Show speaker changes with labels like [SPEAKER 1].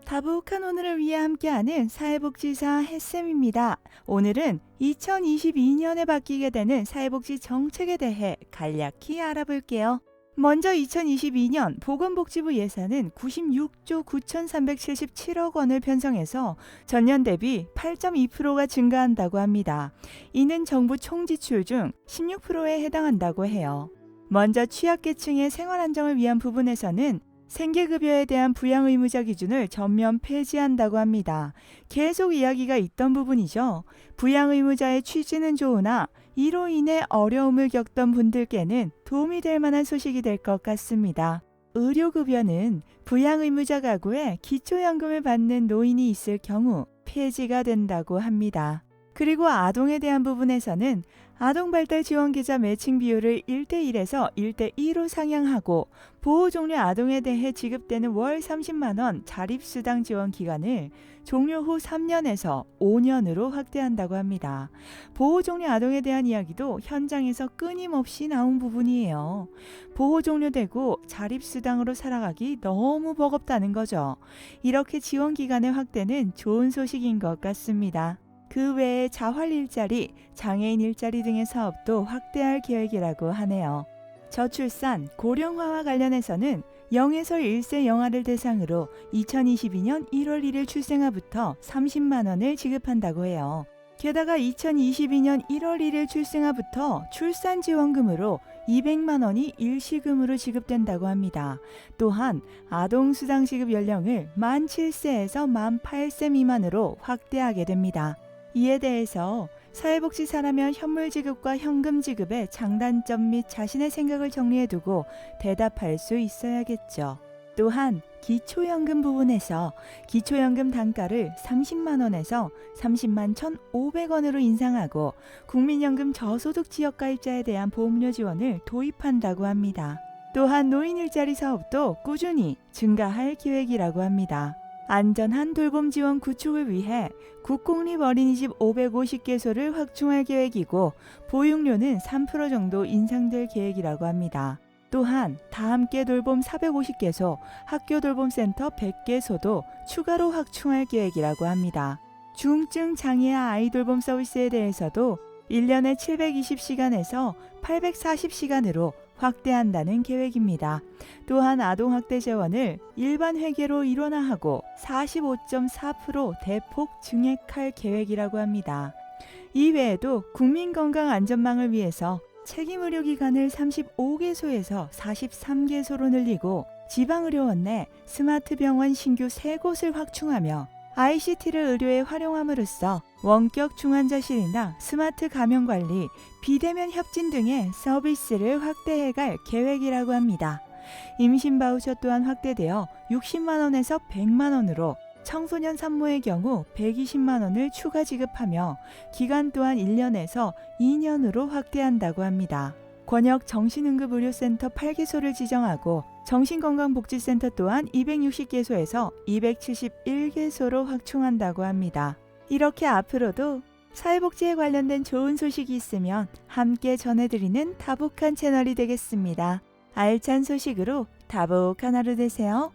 [SPEAKER 1] 다복한 오늘을 위해 함께하는 사회복지사 햇쌤입니다. 오늘은 2022년에 바뀌게 되는 사회복지 정책에 대해 간략히 알아볼게요. 먼저 2022년 보건복지부 예산은 96조 9,377억 원을 편성해서 전년 대비 8.2%가 증가한다고 합니다. 이는 정부 총 지출 중 16%에 해당한다고 해요. 먼저 취약계층의 생활 안정을 위한 부분에서는 생계급여에 대한 부양 의무자 기준을 전면 폐지한다고 합니다. 계속 이야기가 있던 부분이죠. 부양 의무자의 취지는 좋으나 이로 인해 어려움을 겪던 분들께는 도움이 될 만한 소식이 될 것 같습니다. 의료급여는 부양 의무자 가구에 기초연금을 받는 노인이 있을 경우 폐지가 된다고 합니다. 그리고 아동에 대한 부분에서는 아동발달지원계좌 매칭 비율을 1대1에서 1대2로 상향하고 보호 종료 아동에 대해 지급되는 월 30만 원 자립수당 지원 기간을 종료 후 3년에서 5년으로 확대한다고 합니다. 보호 종료 아동에 대한 이야기도 현장에서 끊임없이 나온 부분이에요. 보호 종료되고 자립수당으로 살아가기 너무 버겁다는 거죠. 이렇게 지원 기간의 확대는 좋은 소식인 것 같습니다. 그 외에 자활 일자리, 장애인 일자리 등의 사업도 확대할 계획이라고 하네요. 저출산, 고령화와 관련해서는 0에서 1세 영아를 대상으로 2022년 1월 1일 출생아부터 30만 원을 지급한다고 해요. 게다가 2022년 1월 1일 출생아부터 출산지원금으로 200만 원이 일시금으로 지급된다고 합니다. 또한 아동수당 지급 연령을 만 7세에서 만 8세 미만으로 확대하게 됩니다. 이에 대해서 사회복지사라면 현물 지급과 현금 지급의 장단점 및 자신의 생각을 정리해두고 대답할 수 있어야겠죠. 또한 기초연금 부분에서 기초연금 단가를 30만 원에서 30만 1,500원으로 인상하고 국민연금 저소득 지역가입자에 대한 보험료 지원을 도입한다고 합니다. 또한 노인 일자리 사업도 꾸준히 증가할 계획이라고 합니다. 안전한 돌봄 지원 구축을 위해 국공립 어린이집 550개소를 확충할 계획이고 보육료는 3% 정도 인상될 계획이라고 합니다. 또한 다함께 돌봄 450개소, 학교 돌봄센터 100개소도 추가로 확충할 계획이라고 합니다. 중증 장애아 아이 돌봄 서비스에 대해서도 1년에 720시간에서 840시간으로 확대한다는 계획입니다. 또한 아동학대 재원을 일반 회계로 일원화하고 45.4% 대폭 증액할 계획이라고 합니다. 이외에도 국민건강안전망을 위해서 책임의료기관을 35개소에서 43개소로 늘리고 지방의료원 내 스마트병원 신규 3곳을 확충하며 ICT를 의료에 활용함으로써 원격 중환자실이나 스마트 감염관리, 비대면 협진 등의 서비스를 확대해갈 계획이라고 합니다. 임신 바우처 또한 확대되어 60만 원에서 100만 원으로 청소년 산모의 경우 120만 원을 추가 지급하며 기간 또한 1년에서 2년으로 확대한다고 합니다. 권역 정신응급의료센터 8개소를 지정하고 정신건강복지센터 또한 260개소에서 271개소로 확충한다고 합니다. 이렇게 앞으로도 사회복지에 관련된 좋은 소식이 있으면 함께 전해드리는 다복한 채널이 되겠습니다. 알찬 소식으로 다복한 하루 되세요.